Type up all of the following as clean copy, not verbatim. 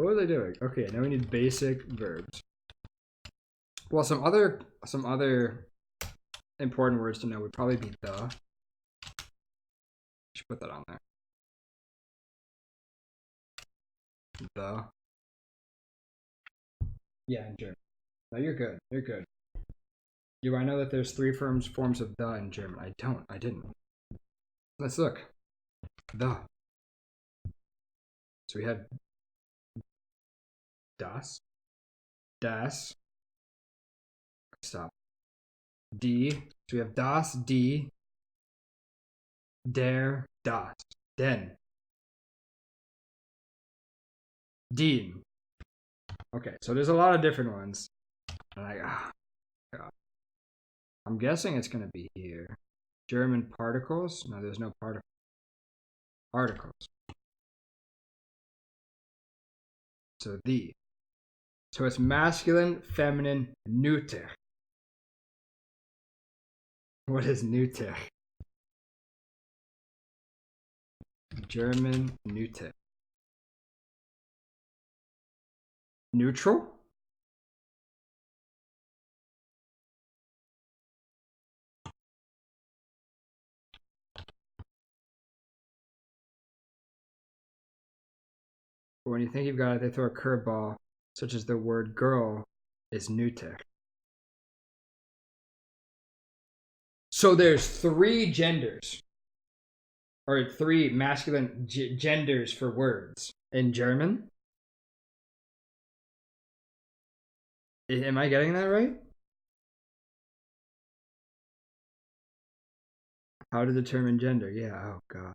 What was I doing? Okay, now we need basic verbs. Well, some other important words to know would probably be the. Should put that on there. The. Yeah, in German. No, you're good. You're good. Do I know that there's 3 forms of the in German? I don't. I didn't. Let's look. The. So we have das. Das. Stop. Die. So we have das, die, der, das, den, den. Okay, so there's a lot of different ones. And God. I'm guessing it's going to be here. German particles? No, there's no articles. So the. So it's masculine, feminine, neuter. What is neuter? German neuter. Neutral? But when you think you've got it, they throw a curveball, such as the word girl is neuter. So there's 3 genders, or 3 masculine genders for words in German. Am I getting that right? How to determine gender? Yeah, oh god.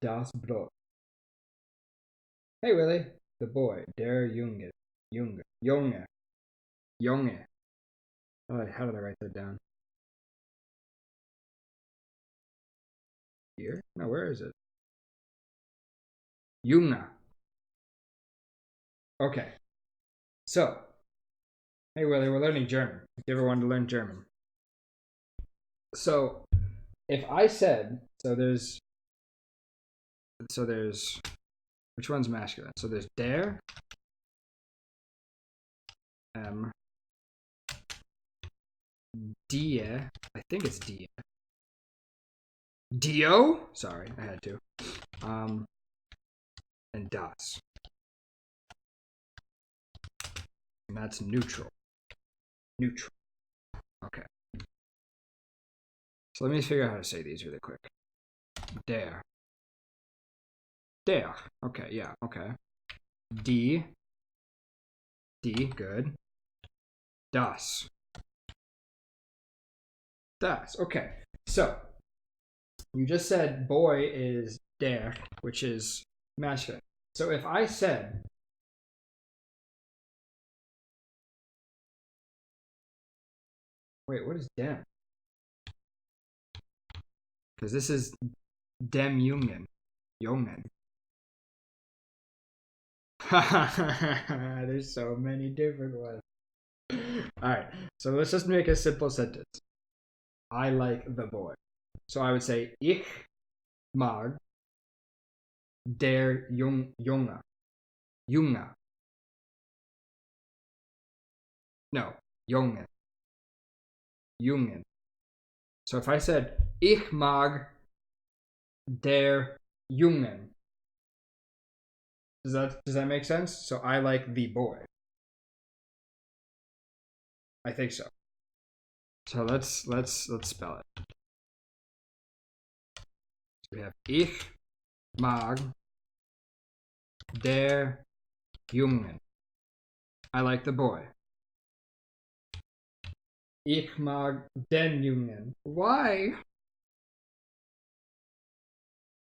Das Brot. Hey Willie, the boy, der Junge. Junge. Oh, how did I write that down? Here? No, where is it? Junge. Okay. So, hey Willie, we're learning German. If you ever wanted to learn German. So, if I said, so there's, which one's masculine? So there's der, die, I think it's die. Dio? Sorry, I had to. And das. And that's neutral. Neutral. Okay. So let me figure out how to say these really quick. Der. Der. Okay, yeah, okay. Die. Die, good. Das. Das. Okay. So, you just said boy is der, which is masculine. So if I said, wait, what is dem? Because this is dem Jungen. Jungen. There's so many different ones. Alright, so let's just make a simple sentence. I like the boy. So I would say, ich mag der Junge. Junge. No, Jungen. Jungen. So if I said, ich mag der Jungen. Does that make sense? So I like the boy. I think so. So let's spell it. So we have ich mag der Jungen. I like the boy. Ich mag den Jungen. Why?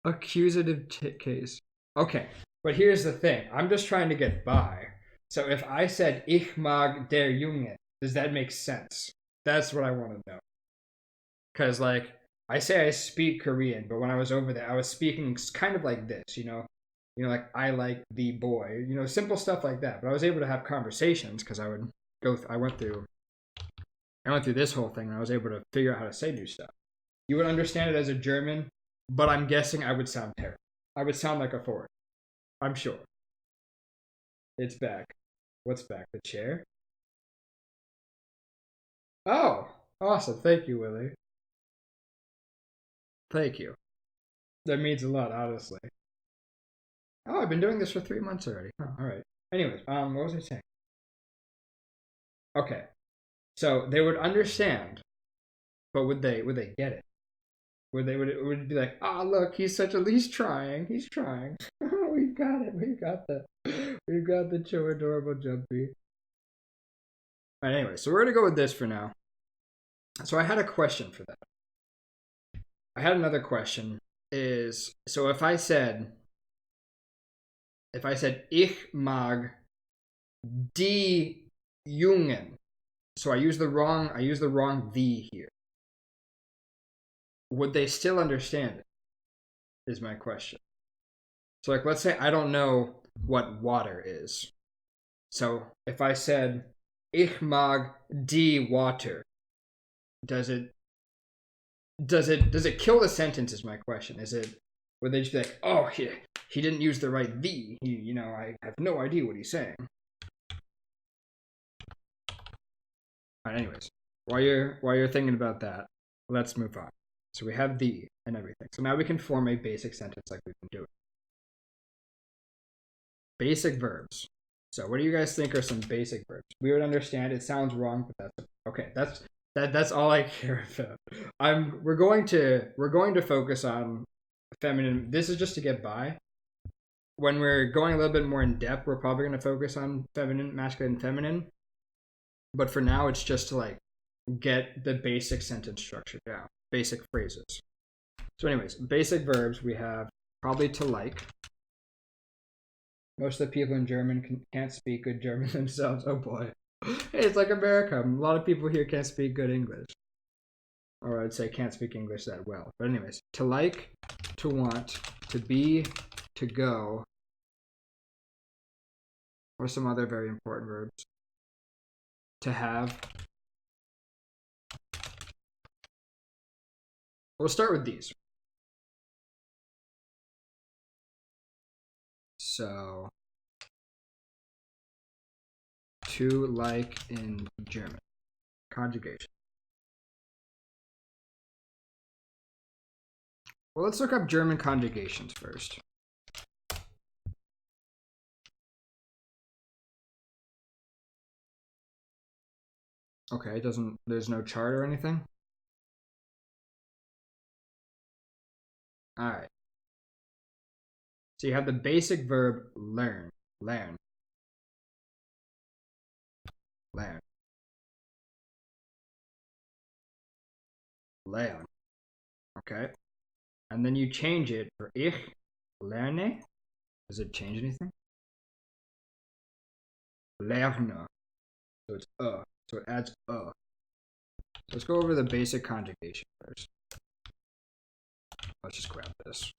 Accusative case. Okay, but here's the thing. I'm just trying to get by. So if I said ich mag der Jungen, does that make sense? That's what I want to know. Because, like, I say I speak Korean, but when I was over there, I was speaking kind of like this, like I like the boy, simple stuff like that. But I was able to have conversations because I went through I went through this whole thing and I was able to figure out how to say new stuff. You would understand it as a German, but I'm guessing I would sound terrible. I would sound like a foreigner. I'm sure. It's back. What's back? The chair? Oh, awesome. Thank you, Willie. Thank you. That means a lot, honestly. Oh, I've been doing this for 3 months already. Oh, all right. Anyways, what was I saying? Okay. So they would understand, but would they get it? Would it be like, ah, oh, look, he's trying. He's trying. We've got it. We've got the Joe Adorable Jumpy. All right, anyway, so we're gonna go with this for now. So I had a question for that. I had another question. Is so if I said ich mag die Jungen. So I use the wrong the here. Would they still understand it? Is my question. So like let's say I don't know what water is. So if I said ich mag die Water, does it kill the sentence is my question. Would they just be like, oh he didn't use the right the. I have no idea what he's saying. Alright, anyways. While you're thinking about that, let's move on. So we have the and everything. So now we can form a basic sentence like we've been doing. Basic verbs. So what do you guys think are some basic verbs? We would understand. It sounds wrong, but that's okay. That's all I care about. We're going to focus on feminine. This is just to get by. When we're going a little bit more in depth, we're probably going to focus on feminine, masculine, and feminine. But for now, it's just to like get the basic sentence structure down, basic phrases. So anyways, basic verbs, we have probably to like. Most of the people in German can't speak good German themselves. Oh boy. Hey, it's like America. A lot of people here can't speak good English. Or I'd say can't speak English that well. But anyways, to like, to want, to be, to go, or some other very important verbs. To have. We'll start with these. So, to like in German. Conjugation. Well, let's look up German conjugations first. Okay, there's no chart or anything? Alright. So you have the basic verb learn. Learn. Learn. Learn. Okay. And then you change it for ich lerne. Does it change anything? Lerne. So it's So it adds So let's go over the basic conjugation first. Let's just grab this.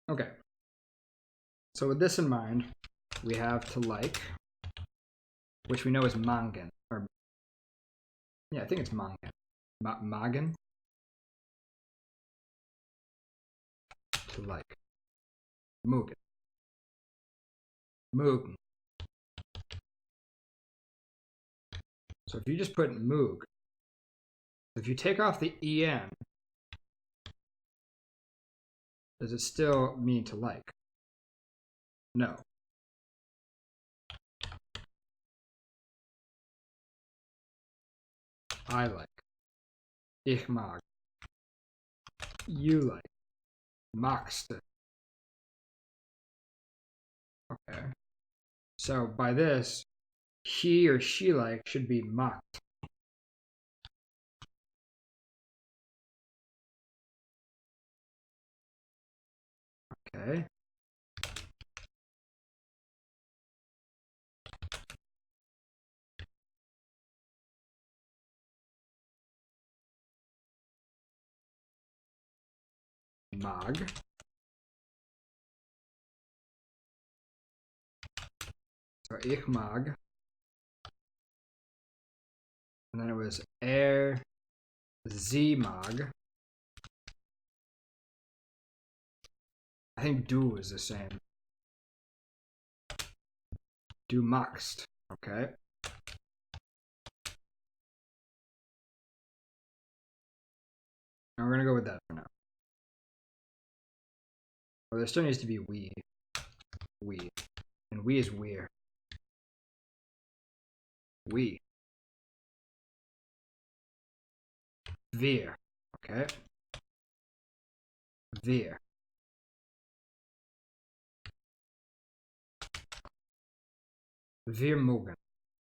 Okay. So with this in mind, we have to like, which we know is mangen. Or yeah, I think it's mangen. Magen. To like. Mugen. Mugen. So if you just put mug, if you take off the en, does it still mean to like? No. I like. Ich mag. You like. Magst. Okay. So by this, he or she like should be macht. Okay. mag. So ich mag. And then it was sie mag. I think du is the same. Du magst. Okay. And we're gonna go with that for now. Well, there still needs to be we. We. And we is we're. We. Wir. Okay. Wir. Wir mögen.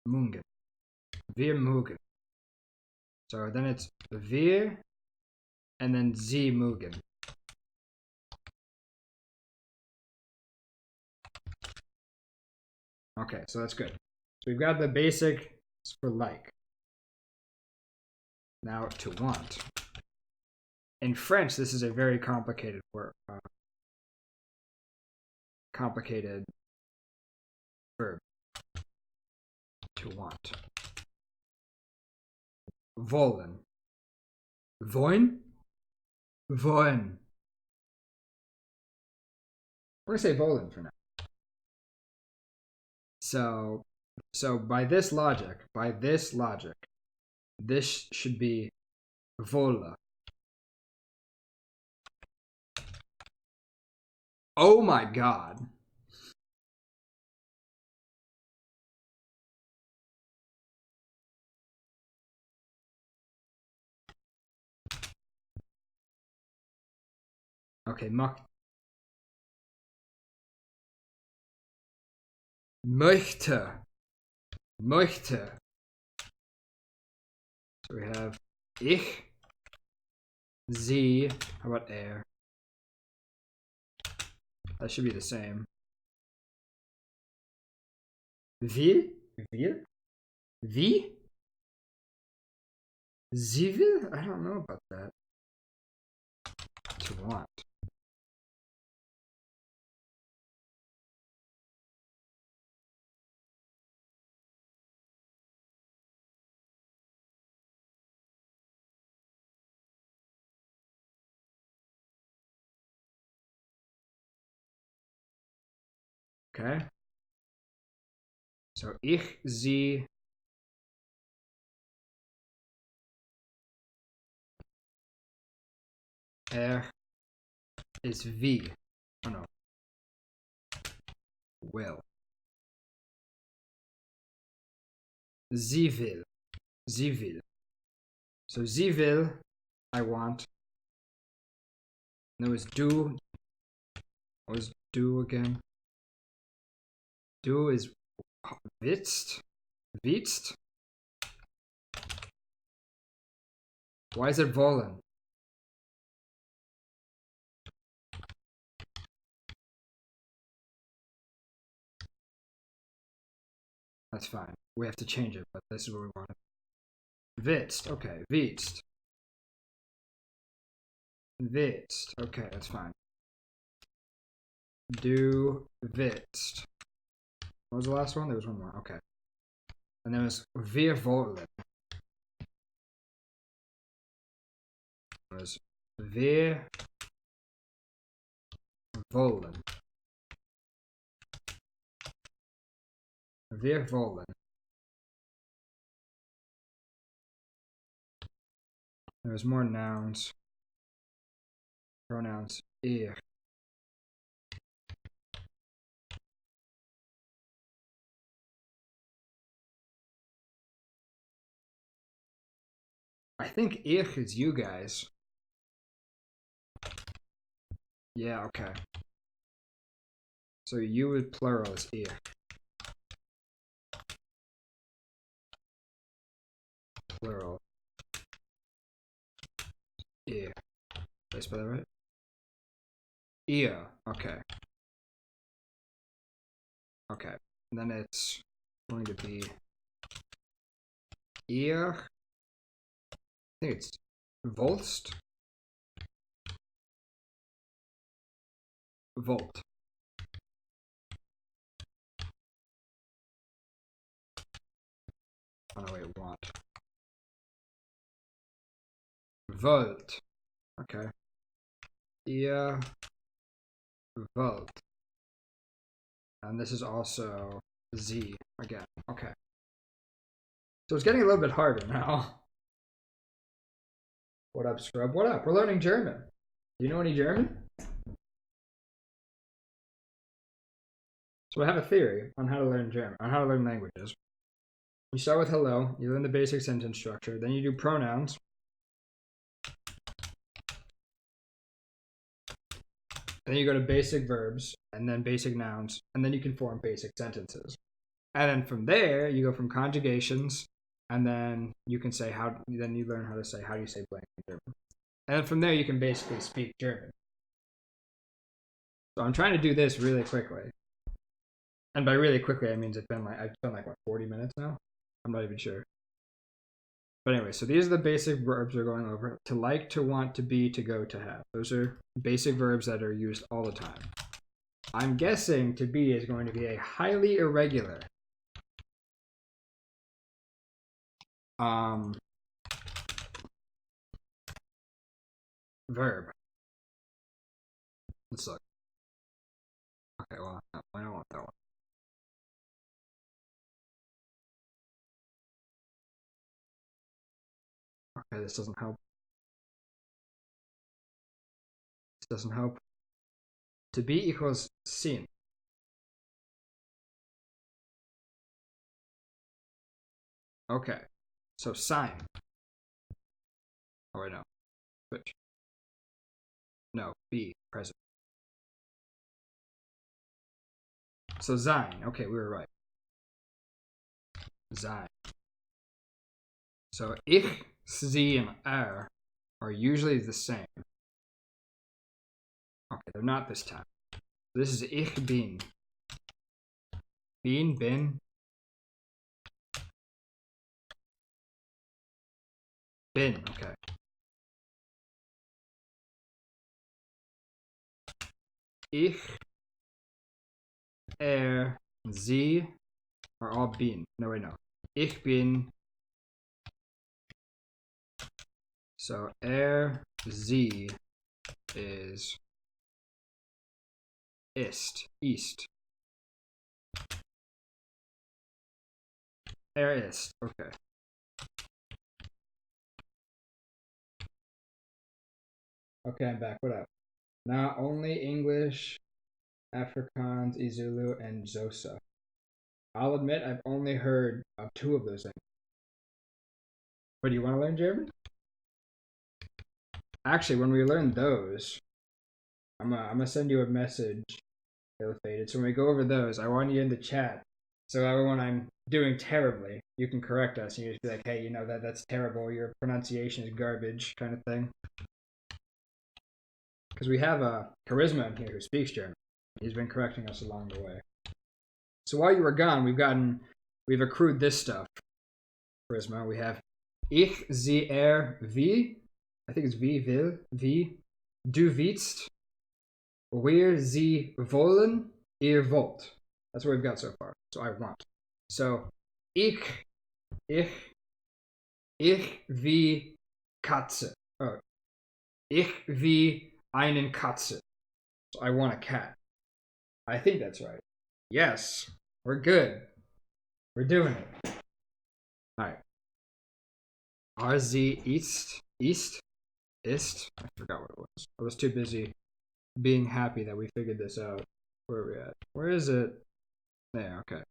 Mungen. Wir mögen. So then it's wir and then sie mögen. Okay, so that's good. So we've got the basics for like. Now to want. In French, this is a very complicated word. Complicated verb. To want. Wollen. Wollen? Wollen. We're gonna say wollen for now. So by this logic, this should be wolle. Oh my god. Okay, möchte. Möchte. So we have ich, sie, how about er? That should be the same. Will? Will? Wie? Sie will? I don't know about that. To want. Okay. So ich, sie. Er is wie. Oh no. Will. Sie will. Sie will. So sie will, I want. And there was du. What was du again? Du is willst. Willst? Why is it wollen? That's fine. We have to change it, but this is what we want. Willst. Okay, willst. Willst. Okay, that's fine. Du willst. What was the last one? There was one more. Okay. And then it was wir wollen. It was wir wollen. Wir wollen. There was more nouns. Pronouns. Ir. I think ich is you guys. Yeah, okay. So you with plural is ich. Plural. Ihr. Did I spell that right? Ihr. Okay. Okay. And then it's going to be ihr. I think it's Volst. volt. Oh no, wait, want. Volt. Okay. Yeah. Volt. And this is also Z again. Okay. So it's getting a little bit harder now. What up, Scrub? What up? We're learning German. Do you know any German? So I have a theory on how to learn German, on how to learn languages. You start with hello, you learn the basic sentence structure, then you do pronouns. Then you go to basic verbs, and then basic nouns, and then you can form basic sentences. And then from there, you go from conjugations, and then you can say how, then you learn how to say, how do you say blank in German. And then from there, you can basically speak German. So I'm trying to do this really quickly. And by really quickly, I mean I've spent like, what, 40 minutes now? I'm not even sure. But anyway, so these are the basic verbs we're going over. To like, to want, to be, to go, to have. Those are basic verbs that are used all the time. I'm guessing to be is going to be a highly irregular verb. Let's look. Okay, well, I don't want that one. Okay, this doesn't help. This doesn't help. To be equals sin. Okay, so sign. Oh, wait, no. Switch. No, be, present. So sein. Okay, we were right. Sein. So ich, sie, and er are usually the same. Okay, they're not this time. This is ich bin. Bin. Bin, okay. Ich, er, sie are all bin. No, wait, no. Ich bin. So er, sie is east. Er ist, okay. Okay, I'm back. What up? Not only English, Afrikaans, Izulu, and Xhosa. I'll admit I've only heard of 2 of those things. But do you want to learn German? Actually, when we learn those, I'm gonna send you a message, ill-fated. So when we go over those, I want you in the chat. So when I'm doing terribly, you can correct us. And you just be like, hey, you know that's terrible. Your pronunciation is garbage, kind of thing. Because we have a Charisma in here who speaks German. He's been correcting us along the way. So while you were gone, we've accrued this stuff. Charisma. We have ich, sie, er, wie. I think it's wie, will, wie. Du willst. Wir, sie wollen. Ihr wollt. That's what we've got so far. So I want. So ich wie Katze. Oh, ich wie einen Katze. So I want a cat. I think that's right. Yes, we're good. We're doing it. All right. Are sie ist? I forgot what it was. I was too busy being happy that we figured this out. Where are we at? Where is it? There, okay.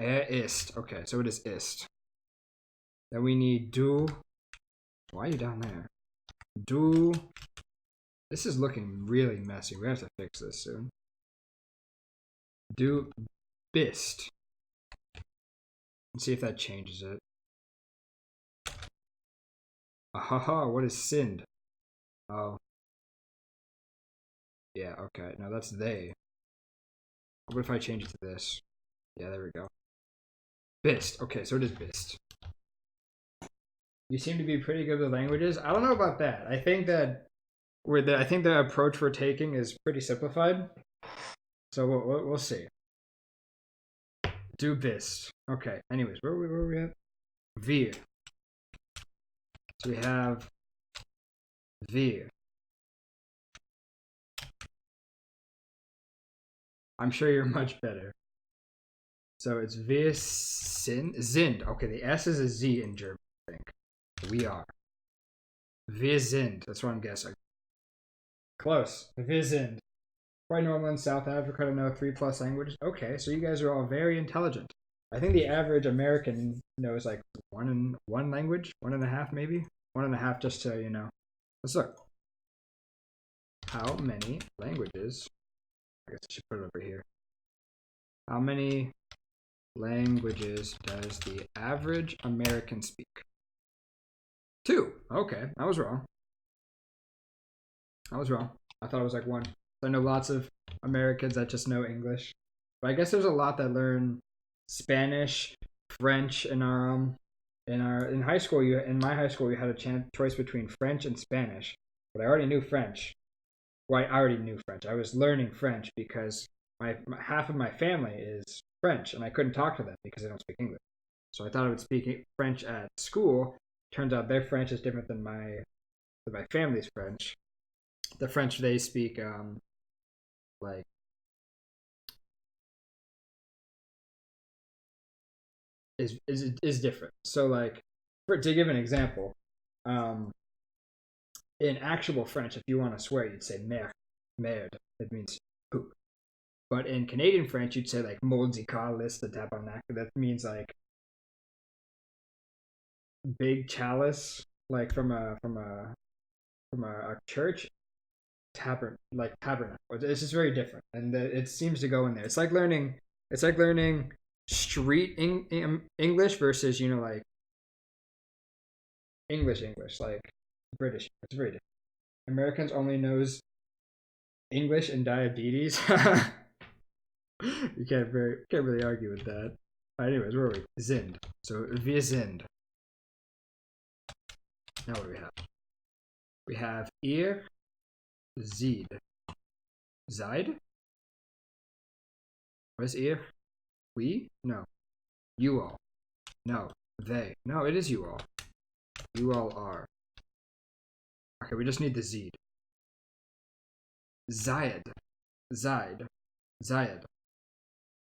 Ist. Okay, so it is ist. Then we need du. Why are you down there? Du. This is looking really messy. We have to fix this soon. Du bist. Let's see if that changes it. Ahaha, what is sind? Oh. Yeah, okay. Now that's they. What if I change it to this? Yeah, there we go. Bist. Okay, so it is bist. You seem to be pretty good with languages. I don't know about that. I think that I think the approach we're taking is pretty simplified. So we'll see. Du bist. Okay. Anyways, where were we at? Wir. So we have wir. I'm sure you're much better. So it's wir sind. Okay, the S is a Z in German, I think. We are. Wir sind. That's what I'm guessing. Close. Wir sind. Quite normal in South Africa to know 3+ languages. Okay, so you guys are all very intelligent. I think the average American knows like one language, 1.5 maybe, 1.5 just to Let's look. How many languages? I guess I should put it over here. How many languages does the average American speak? 2. Okay, I was wrong. I thought it was like 1. I know lots of Americans that just know English, but I guess there's a lot that learn Spanish, French in high school. In my high school, you had a choice between French and Spanish, but I already knew French. Well, I already knew French. I was learning French because half of my family is French, and I couldn't talk to them because they don't speak English. So I thought I would speak French at school. Turns out their French is different than my family's French. The French they speak is different. So like, to give an example, in actual French, if you want to swear, you'd say merde. It means poop. But in Canadian French, you'd say like maudit calice de tabarnak. That means like big chalice, like from a church. Tabernacle. It's just very different, and it seems to go in there. It's like learning street English versus like English, like British. It's very different. Americans only knows English and diabetes. You can't really argue with that. Anyways, where are we? Sind. So wir sind. Now what do we have? We have ihr seid. Seid? What is ihr? We? No. You all. No. They. No, it is you all. You all are. Okay, we just need the Zed. Zayed. Zaid. Zayed.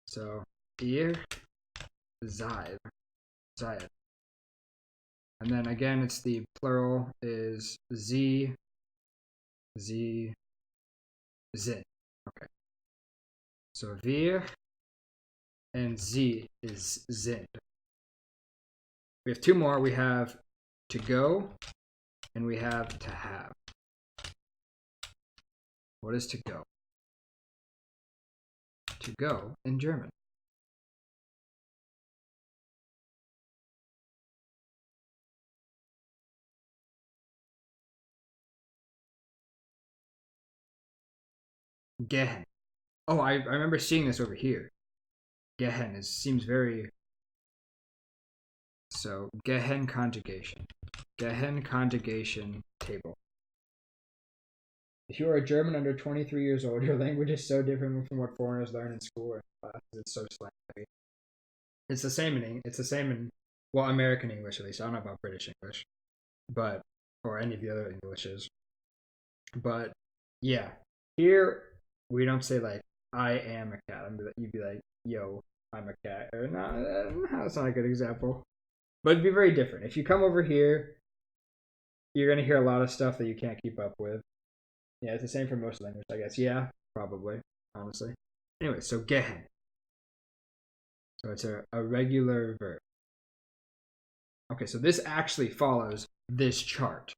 So, ihr seid. Zayed. And then again, it's the plural is sind. Okay. So wir and sie is sind. We have 2 more. We have to go and we have to have. What is to go? To go in German. Gehen. Oh, I remember seeing this over here. Gehen seems very... So, Gehen conjugation. Gehen conjugation table. If you are a German under 23 years old, your language is so different from what foreigners learn in school or in classes. It's so slang heavy. It's the same in well, American English at least. I don't know about British English, but or any of the other Englishes. But yeah, here we don't say like I am a cat. You'd be like, yo, I'm a cat. Or no, that's not a good example. But it'd be very different. If you come over here, you're gonna hear a lot of stuff that you can't keep up with. Yeah, it's the same for most languages, I guess. Yeah, probably, honestly. Anyway, so gehen. So it's a regular verb. Okay, so this actually follows this chart.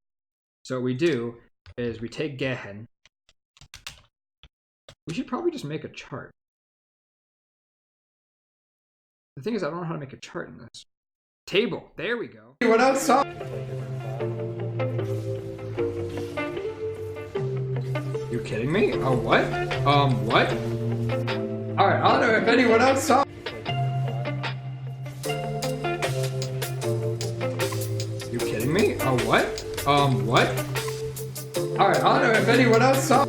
So what we do is we take gehen. We should probably just make a chart. The thing is, I don't know how to make a chart in this. Table. There we go. What else? You kidding me? Oh, what? What? Alright, I don't know if anyone else saw. You kidding me? Oh, what? What? All right, I don't know if anyone else saw.